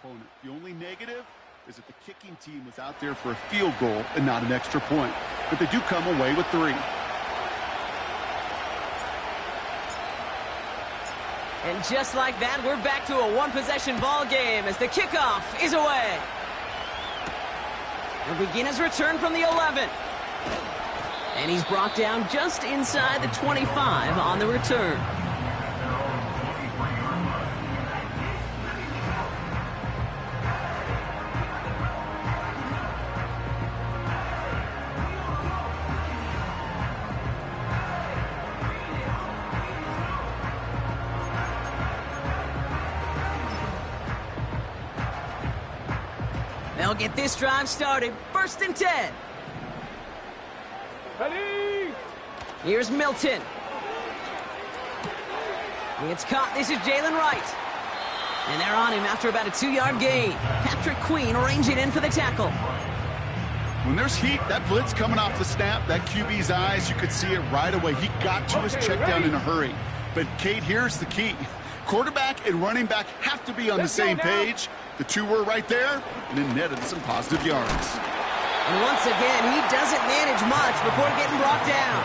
opponent. The only negative is that the kicking team was out there for a field goal and not an extra point. But they do come away with 3. And just like that, we're back to a one-possession ball game as the kickoff is away. The beginner's return from the 11. And he's brought down just inside the 25 on the return. They'll get this drive started. 1st and 10. Ready? Here's Milton. It's caught. This is Jalen Wright. And they're on him after about a 2-yard gain. Patrick Queen arranging in for the tackle. When there's heat, that blitz coming off the snap, that QB's eyes, you could see it right away. He got to his check down in a hurry. But, Kate, here's the key. Quarterback and running back have to be on the same page. The 2 were right there, and it netted some positive yards. And once again, he doesn't manage much before getting brought down.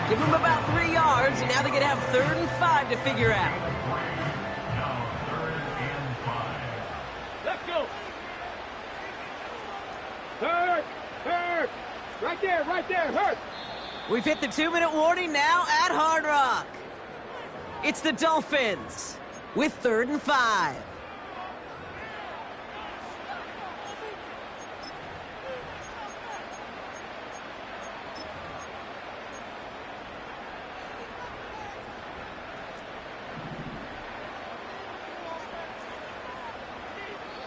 Give him about 3 yards, and now they're going to have 3rd and 5 to figure out. Let's go. 3rd. Right there, Hurt. We've hit the 2-minute warning now at Hard Rock. It's the Dolphins with 3rd and 5.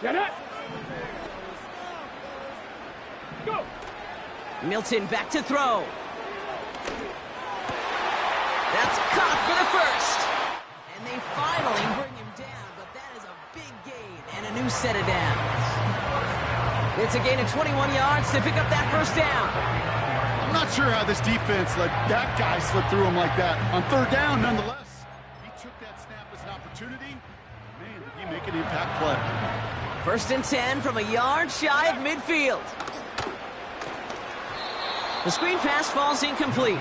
Get it. Go. Milton back to throw. That's caught for the first. And they finally bring him down, but that is a big gain and a new set of downs. It's a gain of 21 yards to pick up that 1st down. I'm not sure how this defense let that guy slip through him like that. On 3rd down, nonetheless, he took that snap as an opportunity. Man, did he make an impact play. 1st and 10 from a yard shy of midfield. The screen pass falls incomplete.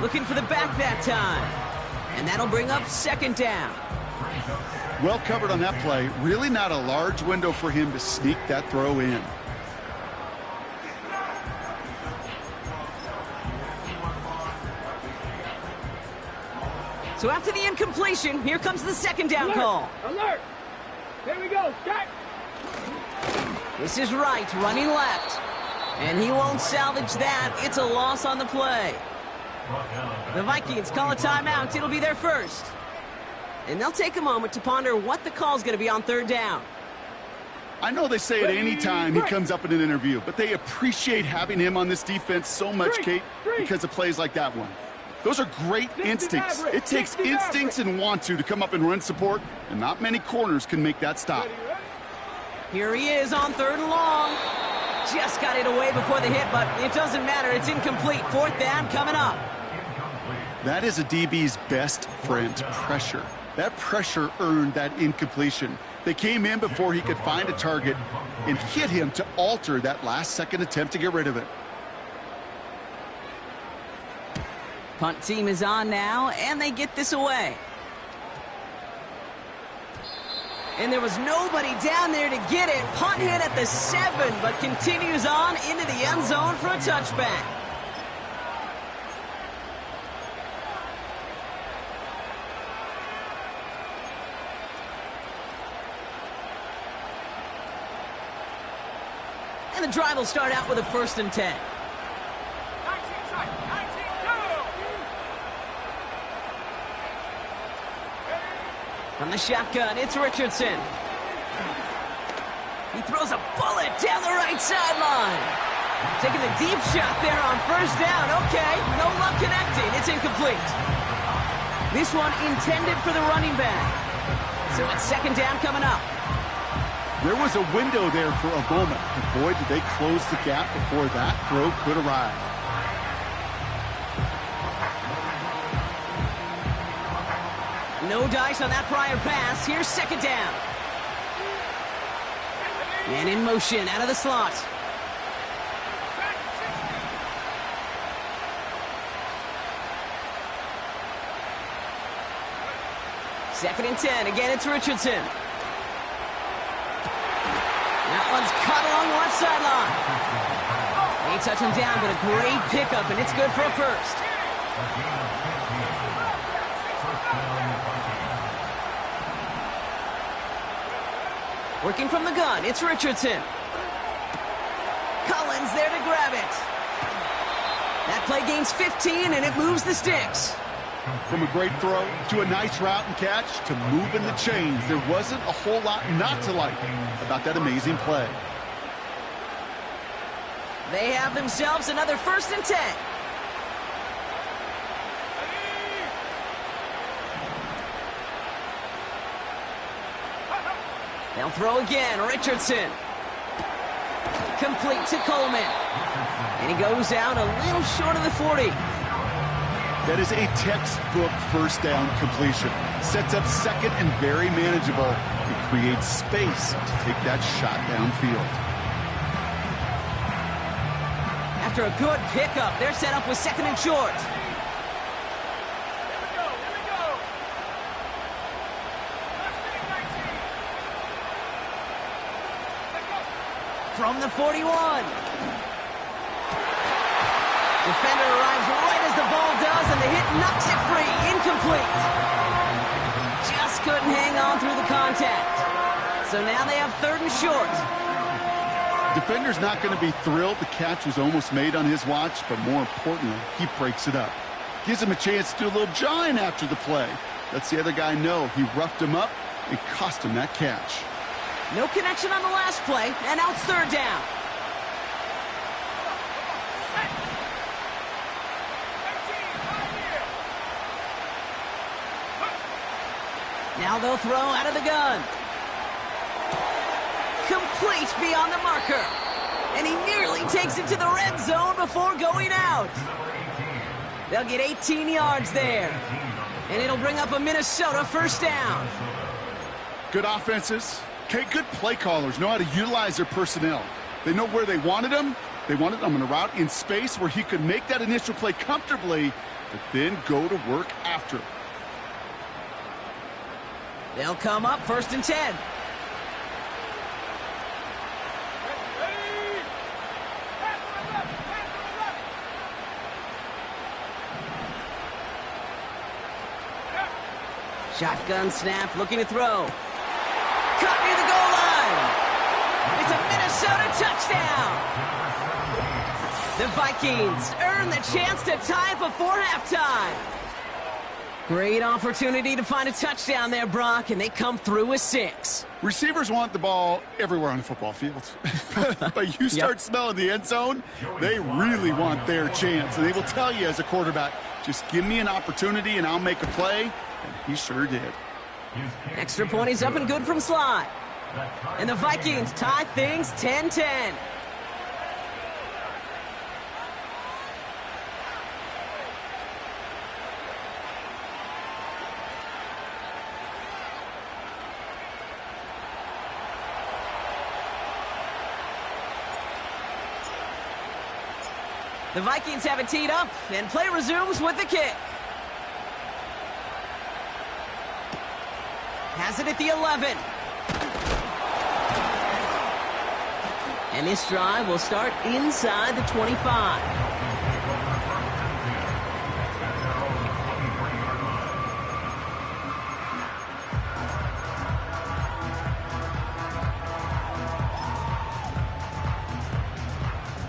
Looking for the back that time. And that'll bring up 2nd down. Well covered on that play. Really not a large window for him to sneak that throw in. So after the incompletion, here comes the 2nd down call. Alert. Here we go. Start. This is Wright running left. And he won't salvage that. It's a loss on the play. The Vikings call a timeout. It'll be their first. And they'll take a moment to ponder what the call's going to be on 3rd down. I know they say it any time he comes up in an interview, but they appreciate having him on this defense so much, Kate, because of plays like that one. Those are great instincts. It takes instincts and want to come up and run support, and not many corners can make that stop. Here he is on 3rd and long. Just got it away before the hit, but it doesn't matter. It's incomplete. 4th down coming up. That is a DB's best friend, pressure. That pressure earned that incompletion. They came in before he could find a target and hit him to alter that last-second attempt to get rid of it. Punt team is on now, and they get this away. And there was nobody down there to get it. Punt hit at the 7, but continues on into the end zone for a touchback. And the drive will start out with a 1st and 10. From the shotgun, it's Richardson. He throws a bullet down the right sideline. Taking the deep shot there on 1st down. Okay, no luck connecting. It's incomplete. This one intended for the running back. So it's 2nd down coming up. There was a window there for a moment, but boy, did they close the gap before that throw could arrive. No dice on that prior pass. Here's 2nd down. Man in motion, out of the slot. Second and 10. Again, it's Richardson. That one's caught along the left sideline. They touch him down, but a great pickup, and it's good for a first. Working from the gun, it's Richardson. Collins there to grab it. That play gains 15, and it moves the sticks. From a great throw to a nice route and catch to moving the chains, there wasn't a whole lot not to like about that amazing play. They have themselves another first and 10. They'll throw again, Richardson. Complete to Coleman. And he goes out a little short of the 40. That is a textbook first down completion. Sets up second and very manageable. It creates space to take that shot downfield. After a good pickup, they're set up with second and short. From the 41. Defender arrives right as the ball does, and the hit knocks it free. Incomplete. Just couldn't hang on through the contact. So now they have third and short. Defender's not going to be thrilled the catch was almost made on his watch, but more importantly, he breaks it up. Gives him a chance to do a little jawing after the play. Lets the other guy know he roughed him up and cost him that catch. No connection on the last play, and now it's third down. Now they'll throw out of the gun. Complete beyond the marker. And he nearly takes it to the red zone before going out. They'll get 18 yards there. And it'll bring up a Minnesota first down. Good offenses. Okay, good play callers know how to utilize their personnel. They know where they wanted him. They wanted him on a route in space where he could make that initial play comfortably, but then go to work after. They'll come up first and 10. Shotgun snap, looking to throw. Caught near the goal line. It's a Minnesota touchdown. The Vikings earn the chance to tie it before halftime. Great opportunity to find a touchdown there, Brock, and they come through with 6. Receivers want the ball everywhere on the football field. But you start smelling the end zone, they really want their chance. And they will tell you as a quarterback, just give me an opportunity and I'll make a play. And he sure did. Extra point is up and good from Sly. And the Vikings tie things 10-10. The Vikings have it teed up, and play resumes with the kick. Has it at the 11. And this drive will start inside the 25.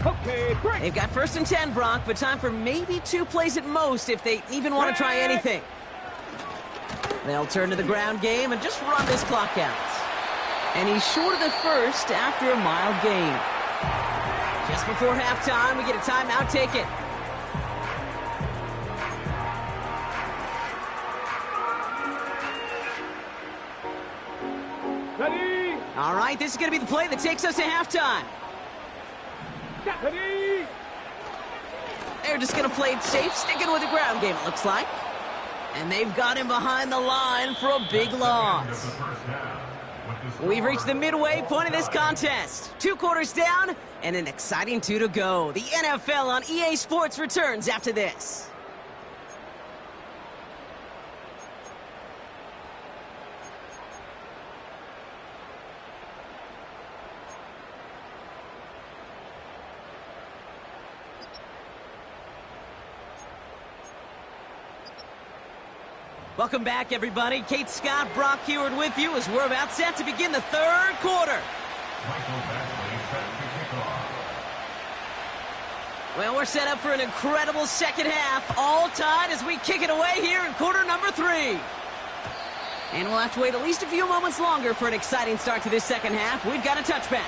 Okay, break. They've got first and 10, Brock, but time for maybe 2 plays at most if they even want to try anything. They'll turn to the ground game and just run this clock out. And he's short of the first after a mild gain. Just before halftime, we get a timeout taken. Ready? All right, this is going to be the play that takes us to halftime. Ready? They're just going to play it safe, sticking with the ground game, it looks like. And they've got him behind the line for a big loss. We've reached the midway point of this contest. 2 quarters down and an exciting 2 to go. The NFL on EA Sports returns after this. Welcome back, everybody. Kate Scott, Brock Heward with you as we're about set to begin the 3rd quarter. Well, we're set up for an incredible second half, all tied as we kick it away here in quarter number 3. And we'll have to wait at least a few moments longer for an exciting start to this second half. We've got a touchback.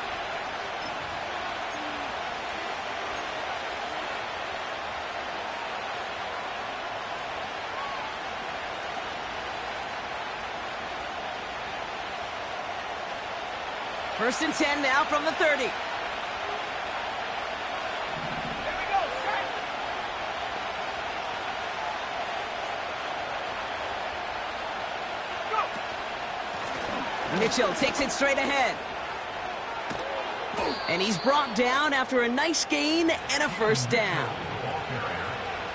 First and 10 now from the 30. Here we go, set. Go. Mitchell takes it straight ahead. And he's brought down after a nice gain and a first down.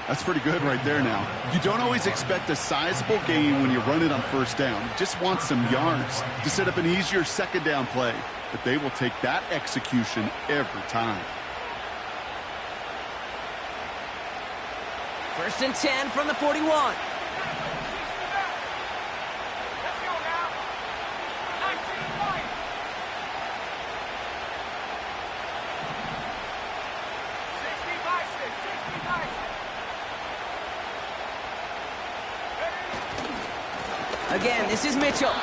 That's pretty good right there now. You don't always expect a sizable gain when you run it on first down. You just want some yards to set up an easier second down play. But they will take that execution every time. First and 10 from the 41. Let's go now. 19 points. 60 by 6. Again, this is Mitchell.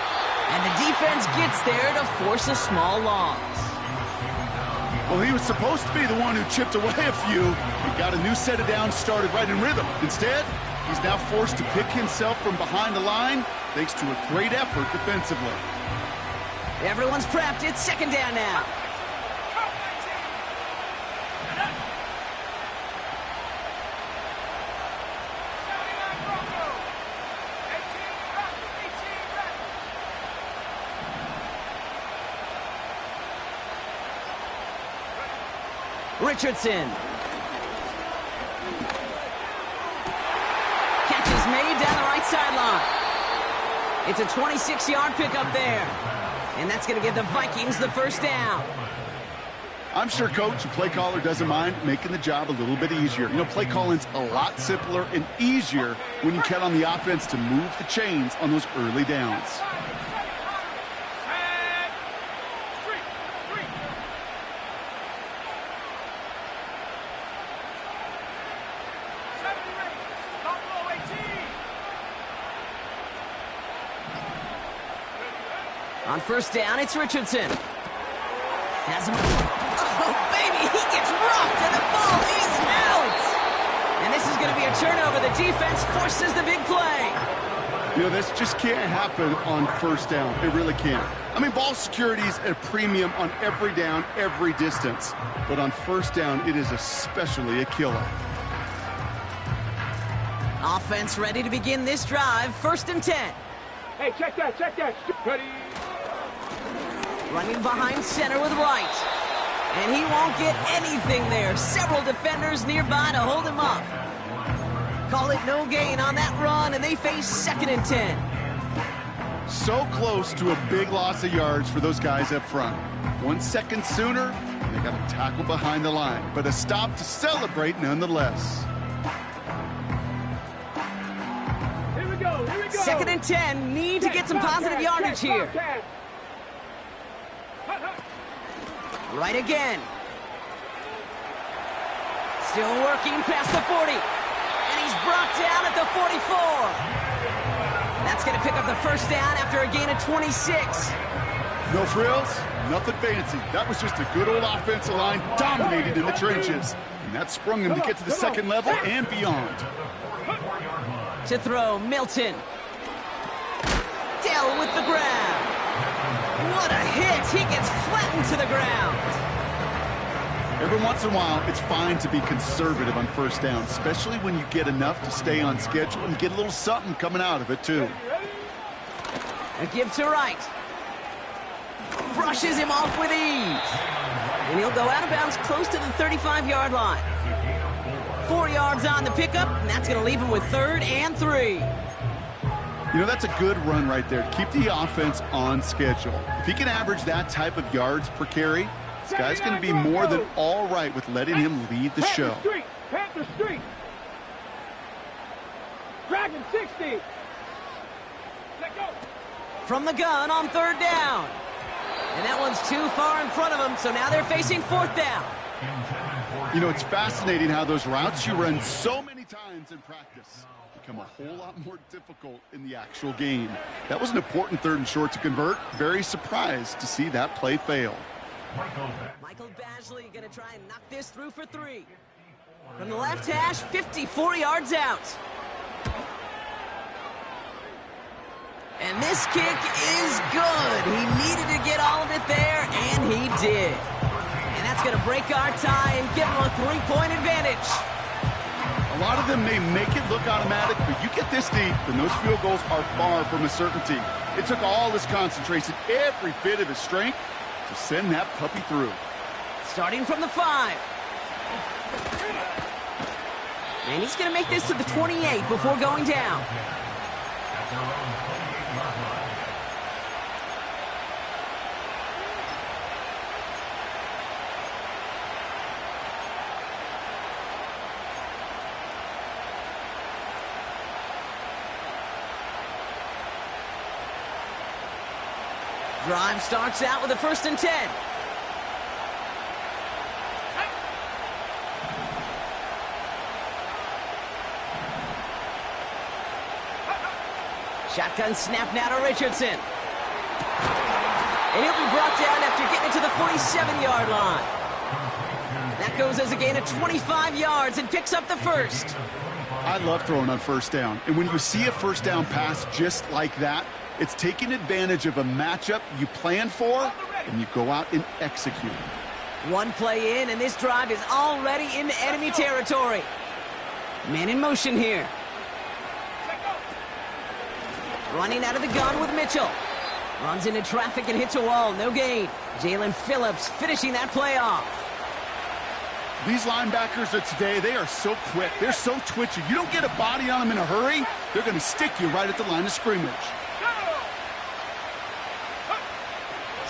And the defense gets there to force a small loss. Well, he was supposed to be the one who chipped away a few. He got a new set of downs started right in rhythm. Instead, he's now forced to pick himself from behind the line thanks to a great effort defensively. Everyone's prepped. It's second down now. Richardson. Catch is made down the right sideline. It's a 26-yard pickup there. And that's going to give the Vikings the first down. I'm sure coach and play caller doesn't mind making the job a little bit easier. You know, play calling's a lot simpler and easier when you count on the offense to move the chains on those early downs. On first down, it's Richardson. Has him. Oh, baby, he gets rocked, and the ball is out. And this is going to be a turnover. The defense forces the big play. You know, this just can't happen on first down. It really can't. I mean, ball security is at a premium on every down, every distance. But on first down, it is especially a killer. Offense ready to begin this drive. First and 10. Hey, check that, check that. Ready. Running behind center with Wright. And he won't get anything there. Several defenders nearby to hold him up. Call it no gain on that run, and they face second and 10. So close to a big loss of yards for those guys up front. 1 second sooner, and they got a tackle behind the line. But a stop to celebrate nonetheless. Here we go, here we go. Second and 10. Need to get some positive yardage here. Right again. Still working past the 40. And he's brought down at the 44. That's going to pick up the first down after a gain of 26. No frills, nothing fancy. That was just a good old offensive line dominated in the trenches. And that sprung him to get to the second level and beyond. To throw, Milton. Dell with the grab. What a hit! He gets flattened to the ground. Every once in a while, it's fine to be conservative on first down, especially when you get enough to stay on schedule and get a little something coming out of it, too. A give to Wright. brushes him off with ease. And he'll go out of bounds close to the 35-yard line. 4 yards on the pickup, and that's going to leave him with 3rd and 3. You know, that's a good run right there to keep the offense on schedule. If he can average that type of yards per carry, this guy's going to be more than all right with letting him lead the show. Panther Street. Dragon 60. Let go. From the gun on 3rd down. And that one's too far in front of him, so now they're facing 4th down. You know, it's fascinating how those routes you run so many times in practice become a whole lot more difficult in the actual game. That was an important 3rd and short to convert. Very surprised to see that play fail. Michael Badgley going to try and knock this through for 3. From the left hash, 54 yards out. And this kick is good. He needed to get all of it there, and he did. And that's going to break our tie and give him a 3-point advantage. A lot of them may make it look automatic, but you get this deep, and those field goals are far from a certainty. It took all his concentration, every bit of his strength, to send that puppy through. Starting from the 5. And he's going to make this to the 28 before going down. Drive starts out with a 1st and 10. Shotgun snap now to Richardson. And he'll be brought down after getting it to the 47-yard line. That goes as a gain of 25 yards and picks up the 1st. I love throwing on 1st down. And when you see a 1st down pass just like that, it's taking advantage of a matchup you plan for, and you go out and execute. One play in, and this drive is already in enemy territory. Man in motion here. Running out of the gun with Mitchell. Runs into traffic and hits a wall. No gain. Jalen Phillips finishing that play off. These linebackers of today, they are so quick. They're so twitchy. You don't get a body on them in a hurry, they're going to stick you right at the line of scrimmage.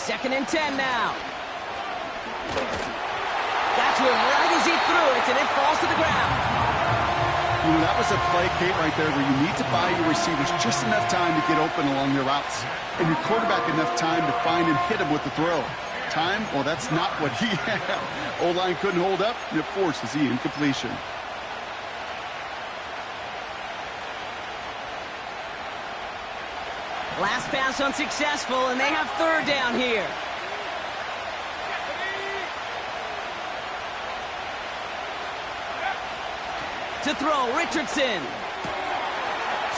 2nd and 10 now. Got to him right as he threw it, and it falls to the ground. You know, that was a play, Kate, right there where you need to buy your receivers just enough time to get open along their routes. And your quarterback enough time to find and hit him with the throw. Time, well, that's not what he had. O-line couldn't hold up, and it forces the incompletion. Last pass unsuccessful, and they have 3rd down here. To throw, Richardson.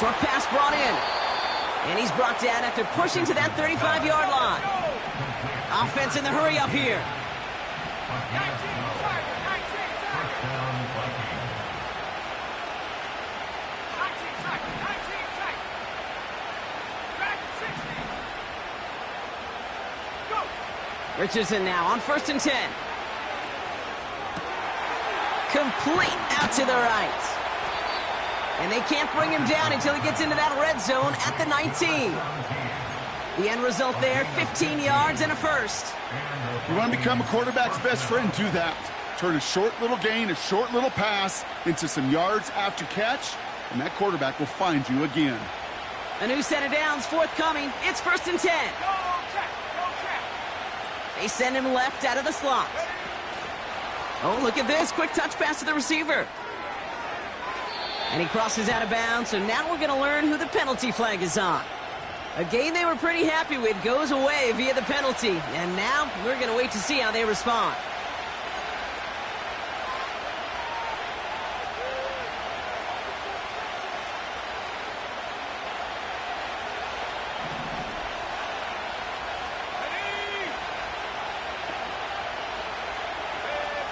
Short pass brought in. And he's brought down after pushing to that 35-yard line. Offense in the hurry up here. Richardson now on 1st and 10. Complete out to the right. And they can't bring him down until he gets into that red zone at the 19. The end result there, 15 yards and a 1st. You want to become a quarterback's best friend, do that. Turn a short little gain, a short little pass into some yards after catch, and that quarterback will find you again. A new set of downs forthcoming. It's 1st and 10. They send him left out of the slot. Oh, look at this. Quick touch pass to the receiver. And he crosses out of bounds, so now we're going to learn who the penalty flag is on. A game they were pretty happy with goes away via the penalty. And now we're going to wait to see how they respond.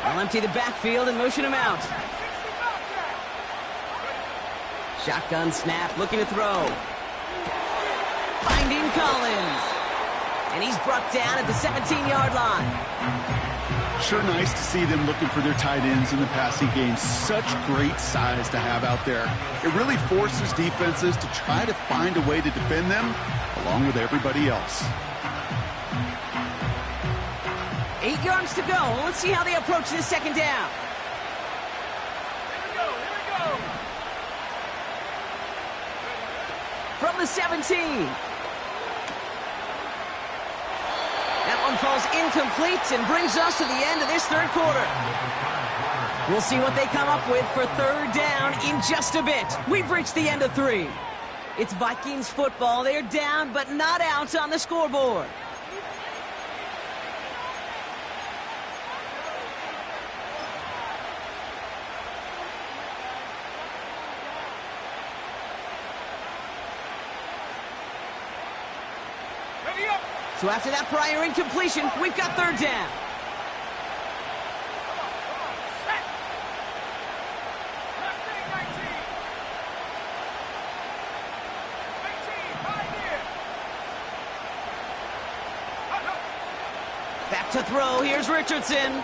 They'll empty the backfield and motion him out. Shotgun snap, looking to throw. Finding Collins. And he's brought down at the 17-yard line. Sure nice to see them looking for their tight ends in the passing game. Such great size to have out there. It really forces defenses to try to find a way to defend them along with everybody else. 8 yards to go. Let's see how they approach this second down. Here we go. From the 17. That one falls incomplete and brings us to the end of this third quarter. We'll see what they come up with for third down in just a bit. We've reached the end of 3. It's Vikings football. They're down, but not out on the scoreboard. Ready up. So after that prior incompletion, we've got third down. Set. Left thing, 19. 18, right here. Back to throw. Here's Richardson.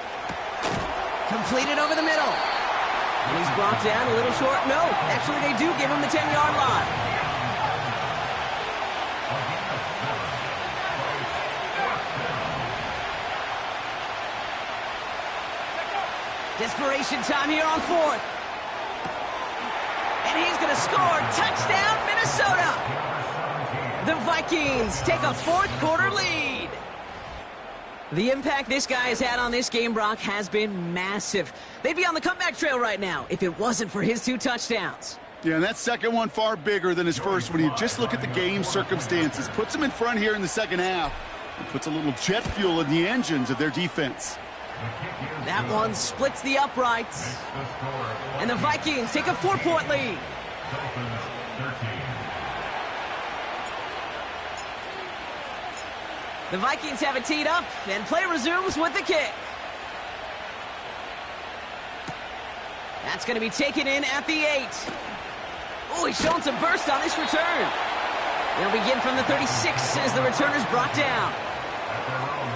Completed over the middle. And he's brought down a little short. No, actually they do give him the 10-yard line. Desperation time here on fourth. And he's going to score. Touchdown, Minnesota. The Vikings take a fourth quarter lead. The impact this guy has had on this game, Brock, has been massive. They'd be on the comeback trail right now if it wasn't for his 2 touchdowns. Yeah, and that second one far bigger than his first one. You just look at the game circumstances. Puts them in front here in the second half. And puts a little jet fuel in the engines of their defense. That one splits the uprights. And the Vikings take a 4-point lead. The Vikings have it teed up, and play resumes with the kick. That's going to be taken in at the 8. Oh, he's showing some burst on this return. They'll begin from the 36 as the returner's brought down.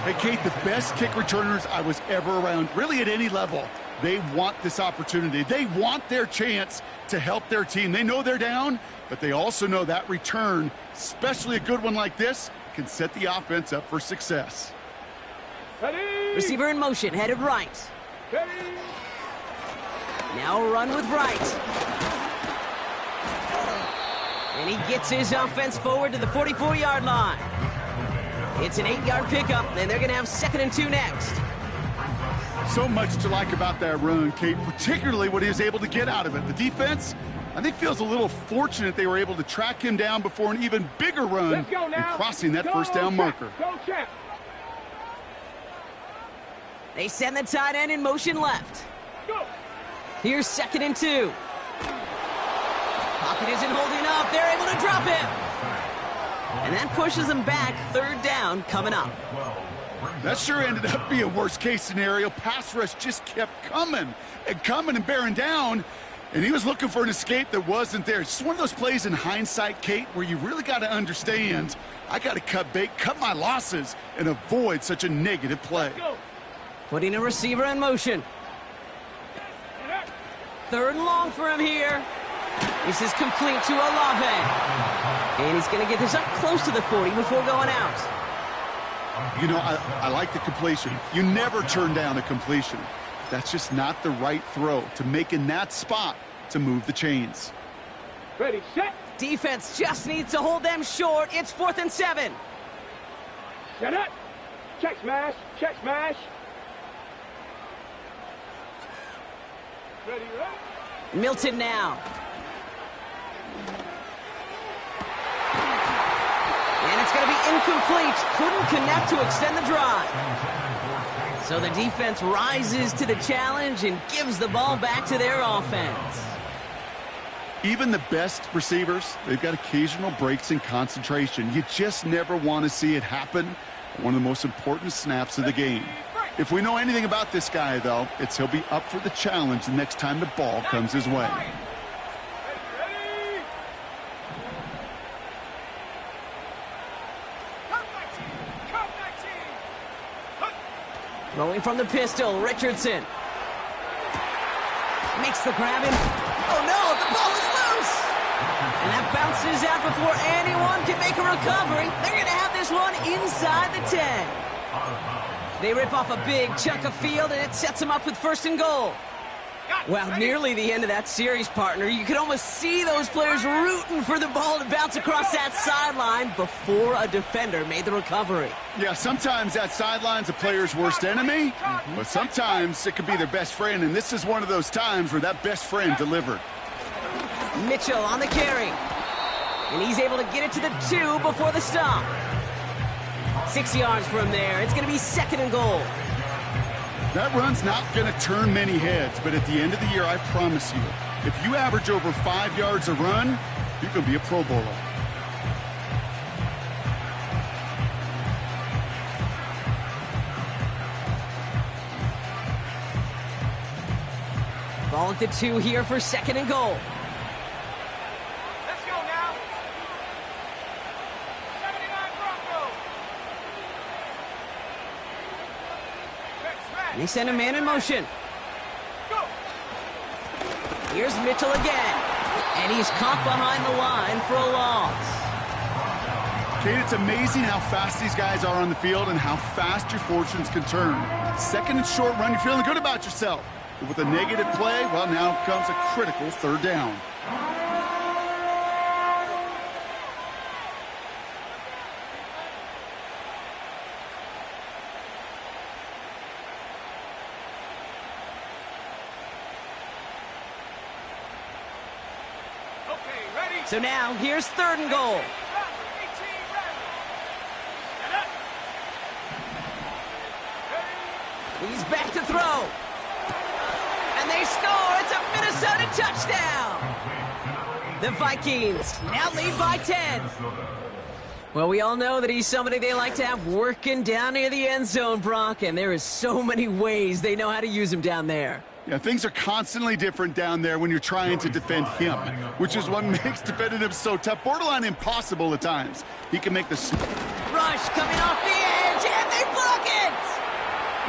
Hey, Kate, the best kick returners I was ever around, really at any level, they want this opportunity. They want their chance to help their team. They know they're down, but they also know that return, especially a good one like this, can set the offense up for success. Ready. Receiver in motion, headed right. Ready. Now a run with right. And he gets his offense forward to the 44-yard line. It's an 8-yard pickup, and they're going to have 2nd and 2 next. So much to like about that run, Kate, particularly what he was able to get out of it. The defense, I think, feels a little fortunate they were able to track him down before an even bigger run Let's go now. and crossing that Go, first down Champ. marker. Go, Champ. They send the tight end in motion left. Go. Here's 2nd and 2. Pocket isn't holding up. They're able to drop him. And that pushes them back. 3rd down coming up. That sure ended up being worst-case scenario. Pass rush just kept coming and bearing down, and he was looking for an escape that wasn't there. It's just one of those plays in hindsight, Kate, where you really got to understand, I got to cut bait, cut my losses, and avoid such a negative play. Go. Putting a receiver in motion. 3rd and long for him here. This is complete to Olave. And he's going to get this up close to the 40 before going out. You know, I like the completion. You never turn down a completion. That's just not the right throw to make in that spot to move the chains. Ready, set. Defense just needs to hold them short. It's 4th and 7. Set up. Check smash. Check smash. Ready, ready. Milton now. And it's going to be incomplete. Couldn't connect to extend the drive. So the defense rises to the challenge and gives the ball back to their offense. Even the best receivers, they've got occasional breaks in concentration. You just never want to see it happen at one of the most important snaps of the game. If we know anything about this guy, though, it's he'll be up for the challenge the next time the ball comes his way. Come, Throwing from the pistol, Richardson. Makes the grab in. Oh no, the ball is loose! And that bounces out before anyone can make a recovery. They're going to have this one inside the 10. They rip off a big chunk of field, and it sets them up with 1st and goal. Well, nearly the end of that series, partner. You could almost see those players rooting for the ball to bounce across that sideline before a defender made the recovery. Yeah, sometimes that sideline's a player's worst enemy, but sometimes it could be their best friend, and this is one of those times where that best friend delivered. Mitchell on the carry. And he's able to get it to the 2 before the stop. 6 yards from there. It's going to be 2nd and goal. That run's not going to turn many heads, but at the end of the year, I promise you, if you average over 5 yards a run, you're going to be a Pro Bowler. Ball at the 2 here for 2nd and goal. Let's go now. 79 Broncos. And they send a man in motion. Go. Here's Mitchell again. And he's caught behind the line for a loss. Kate, it's amazing how fast these guys are on the field and how fast your fortunes can turn. 2nd and short run, you're feeling good about yourself. But with a negative play, well, now comes a critical 3rd down. Okay, ready? So now, here's 3rd and goal. 18 ready. Get up. He's back to throw. And they score. It's a Minnesota touchdown. The Vikings now lead by 10. Well, we all know that he's somebody they like to have working down near the end zone, Brock, and there is so many ways they know how to use him down there. Yeah, things are constantly different down there when you're trying to defend him, which is what makes defending him so tough, borderline impossible at times. He can make the Rush coming off the edge, and they block it!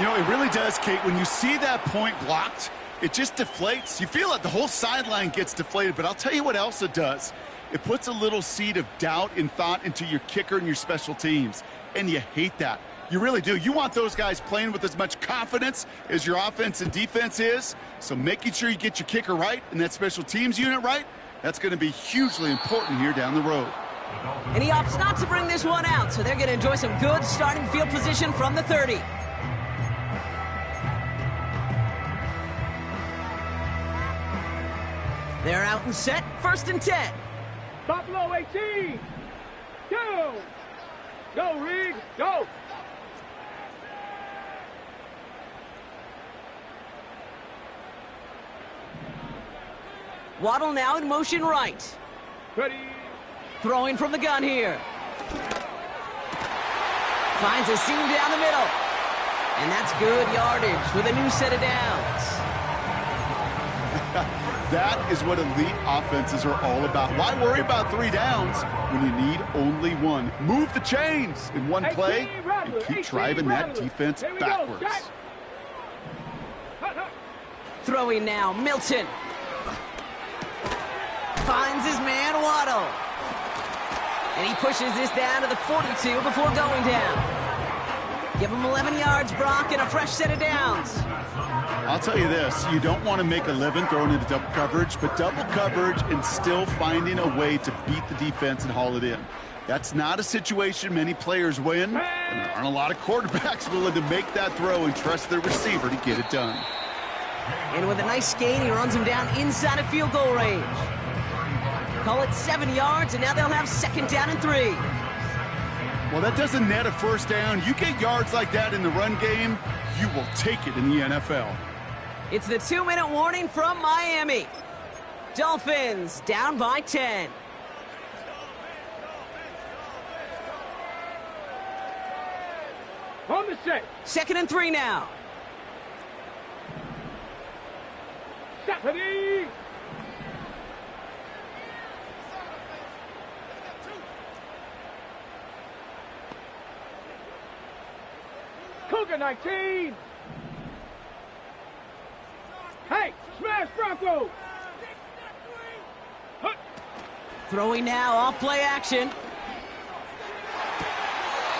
You know, it really does, Kate. When you see that point blocked, it just deflates. You feel like the whole sideline gets deflated, but I'll tell you what else it does. It puts a little seed of doubt and thought into your kicker and your special teams, and you hate that. You really do. You want those guys playing with as much confidence as your offense and defense is, so making sure you get your kicker right and that special teams unit right, that's going to be hugely important here down the road. And he opts not to bring this one out, so they're going to enjoy some good starting field position from the 30. They're out and set, 1st and 10. Buffalo 18. Go. Go, Reed. Go. Waddle now in motion right. Ready. Throwing from the gun here. Finds a seam down the middle. And that's good yardage with a new set of downs. That is what elite offenses are all about. Why worry about 3 downs when you need only 1? Move the chains in one play and keep driving that defense backwards. Throwing now, Milton. Finds his man, Waddle. And he pushes this down to the 42 before going down. Give him 11 yards, Brock, and a fresh set of downs. I'll tell you this, you don't want to make 11 throwing into double coverage, but double coverage and still finding a way to beat the defense and haul it in. That's not a situation many players win, and there aren't a lot of quarterbacks willing to make that throw and trust their receiver to get it done. And with a nice gain, he runs him down inside of field goal range. Call it 7 yards, and now they'll have 2nd down and 3. Well, that doesn't net a 1st down. You get yards like that in the run game, you will take it in the NFL. It's the 2-minute warning from Miami. Dolphins down by 10. On the set. 2nd and 3 now. Stephanie. Cougar 19. Hey, smash Bronco! Throwing now, off play action.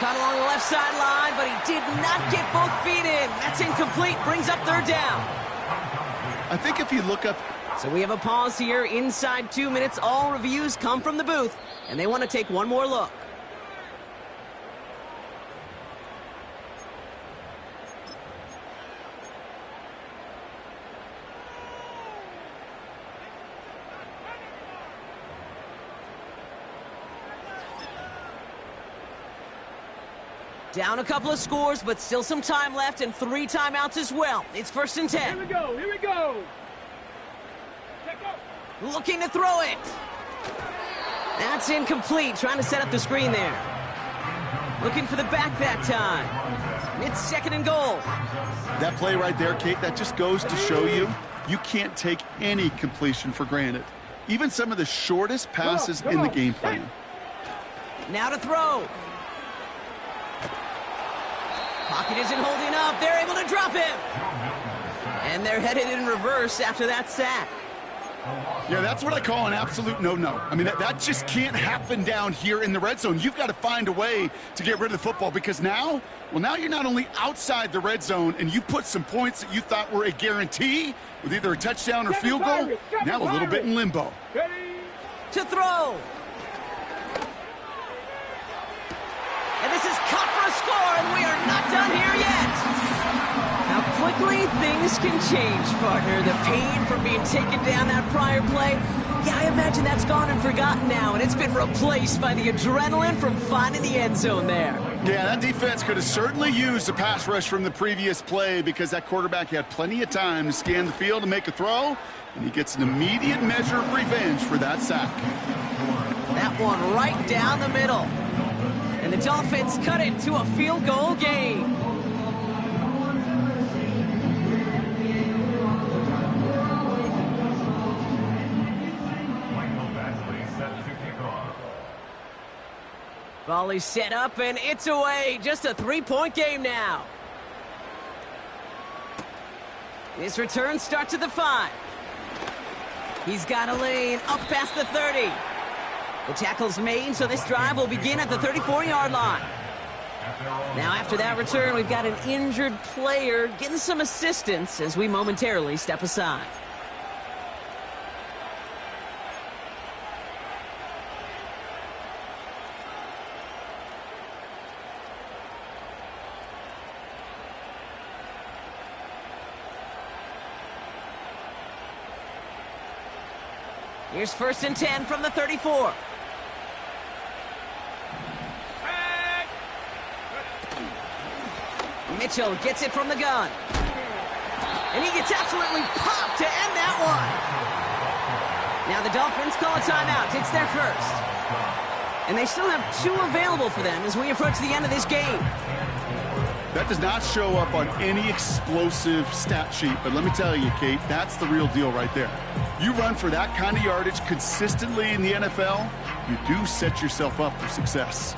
Caught along the left sideline, but he did not get both feet in. That's incomplete, brings up third down. I think if you look up... So we have a pause here, inside 2 minutes. All reviews come from the booth, and they want to take one more look. Down a couple of scores, but still some time left and 3 timeouts as well. It's 1st and 10. Here we go, here we go! Check out! Looking to throw it. That's incomplete, trying to set up the screen there. Looking for the back that time. It's 2nd and goal. That play right there, Kate, that just goes to show you can't take any completion for granted. Even some of the shortest passes in the game plan. Now to throw. Pocket isn't holding up. They're able to drop him. And they're headed in reverse after that sack. Yeah, that's what I call an absolute no-no. I mean, that just can't happen down here in the red zone. You've got to find a way to get rid of the football because now you're not only outside the red zone and you put some points that you thought were a guarantee with either a touchdown or field goal, now a little bit in limbo. To throw. And this is cut for a score, and we are not done here yet. How quickly things can change, partner. The pain from being taken down that prior play, yeah, I imagine that's gone and forgotten now, and it's been replaced by the adrenaline from finding the end zone there. Yeah, that defense could have certainly used a pass rush from the previous play because that quarterback had plenty of time to scan the field and make a throw, and he gets an immediate measure of revenge for that sack. That one right down the middle. And the Dolphins cut it to a field goal game. Volley set up, and it's away. Just a 3-point game now. This return starts at the 5. He's got a lane up past the 30. The tackle's made, so this drive will begin at the 34-yard line. Now, after that return, we've got an injured player getting some assistance as we momentarily step aside. Here's 1st and 10 from the 34. Mitchell gets it from the gun. And he gets absolutely popped to end that one. Now the Dolphins call a timeout. It's their first. And they still have 2 available for them as we approach the end of this game. That does not show up on any explosive stat sheet, but let me tell you, Kate, that's the real deal right there. You run for that kind of yardage consistently in the NFL, you do set yourself up for success.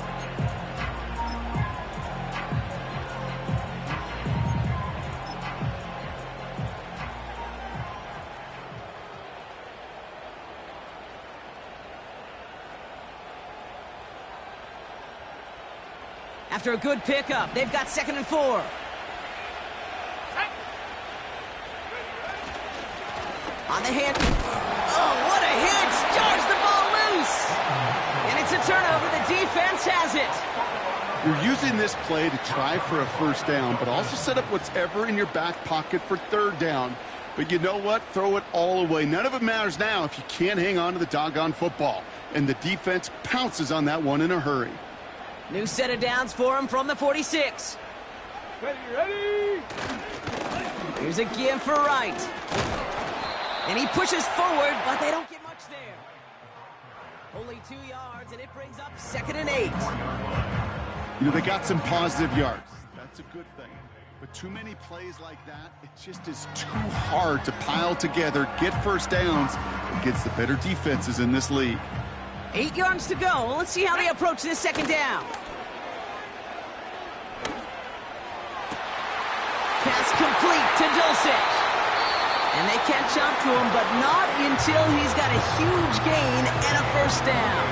After a good pickup, they've got 2nd and 4. On the hit. Oh, what a hit! Jars the ball loose! And it's a turnover. The defense has it. You're using this play to try for a first down, but also set up whatever in your back pocket for 3rd down. But you know what? Throw it all away. None of it matters now if you can't hang on to the doggone football. And the defense pounces on that one in a hurry. New set of downs for him from the 46. Ready? Here's a give for Wright. And he pushes forward, but they don't get much there. Only 2 yards, and it brings up 2nd and 8. You know, they got some positive yards. That's a good thing. But too many plays like that, it just is too hard to pile together, get first downs against the better defenses in this league. 8 yards to go. Let's see how they approach this 2nd down. Pass complete to Dulcich. And they catch up to him, but not until he's got a huge gain and a first down.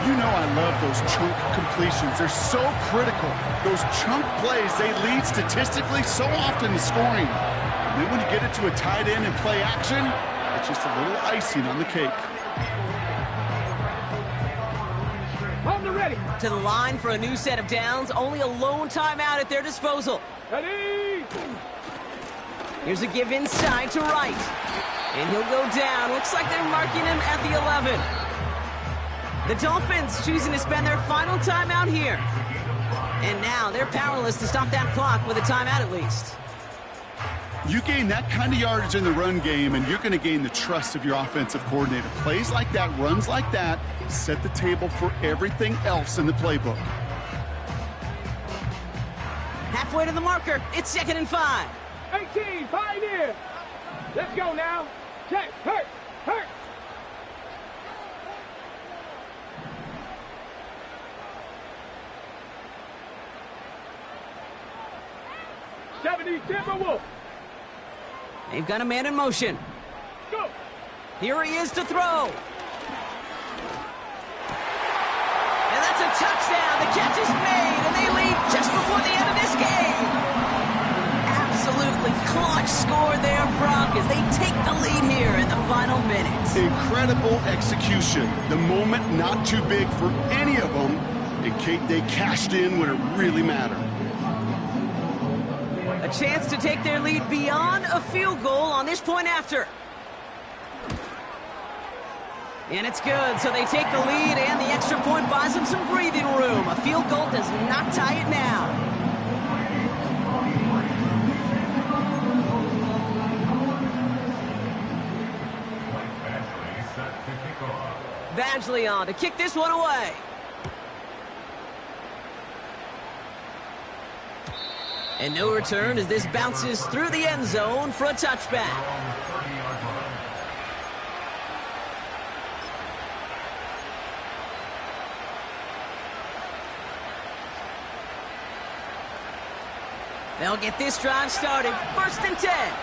You know I love those chunk completions. They're so critical. Those chunk plays, they lead statistically so often to scoring. And then when you get it to a tight end and play action, it's just a little icing on the cake. On the ready. To the line for a new set of downs. Only a lone timeout at their disposal. Ready. Here's a give inside to Wright. And he'll go down. Looks like they're marking him at the 11. The Dolphins choosing to spend their final timeout here. And now they're powerless to stop that clock with a timeout at least. You gain that kind of yardage in the run game, and you're going to gain the trust of your offensive coordinator. Plays like that, runs like that, set the table for everything else in the playbook. Halfway to the marker. It's 2nd and 5. 18, Pioneer. Let's go now. Check, hurt. 70 Timberwolf. They've got a man in motion. Go. Here he is to throw. And that's a touchdown. The catch is made, and they lead just before the end of this game. Absolutely clutch score there, Brock, as they take the lead here in the final minutes. Incredible execution. The moment not too big for any of them. And Kate, they cashed in when it really mattered. A chance to take their lead beyond a field goal on this point after. And it's good, so they take the lead, and the extra point buys them some breathing room. A field goal does not tie it now. Badgley on to kick this one away. And no return as this bounces through the end zone for a touchback. They'll get this drive started. 1st and 10.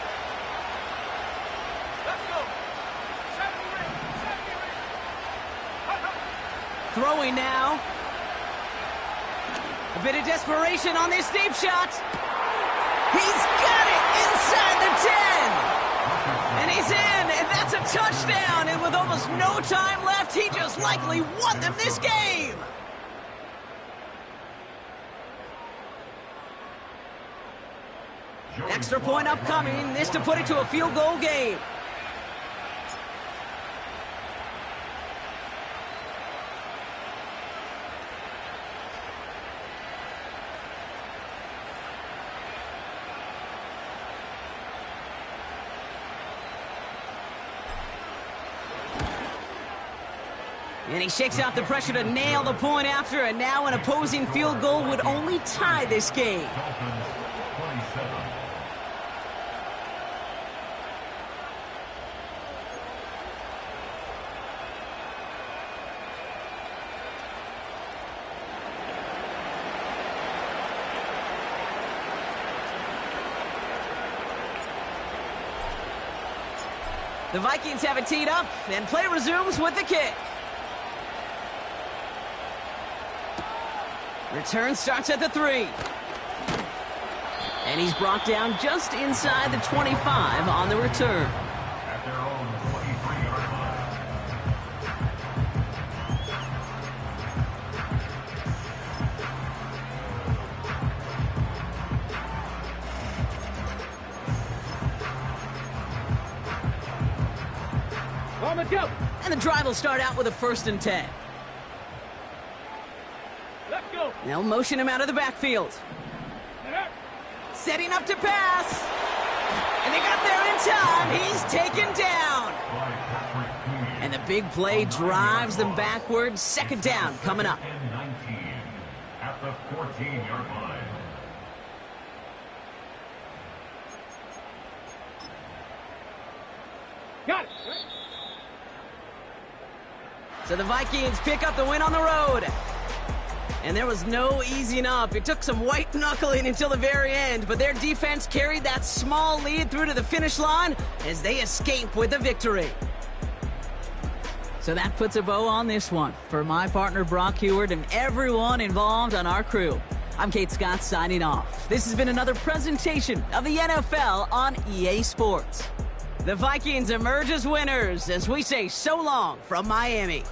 Let's go. Throwing now. A bit of desperation on this deep shot. He's got it inside the 10. And he's in, and that's a touchdown. And with almost no time left, he just likely won them this game. Extra point upcoming. This to put it to a field goal game. And he shakes out the pressure to nail the point after, and now an opposing field goal would only tie this game. The Vikings have it teed up, and play resumes with the kick. Return starts at the 3. And he's brought down just inside the 25 on the return. At their own 23-yard line. On the go. And the drive will start out with a 1st and 10. Let's go. They'll motion him out of the backfield. Setting up to pass. And they got there in time. He's taken down. And the big play drives them backwards. 2nd down coming up. 19 at the 14-yard line. Got it. So the Vikings pick up the win on the road. And there was no easing up. It took some white knuckling until the very end, but their defense carried that small lead through to the finish line as they escape with the victory. So that puts a bow on this one. For my partner Brock Heward and everyone involved on our crew, I'm Kate Scott signing off. This has been another presentation of the NFL on EA Sports. The Vikings emerge as winners as we say so long from Miami.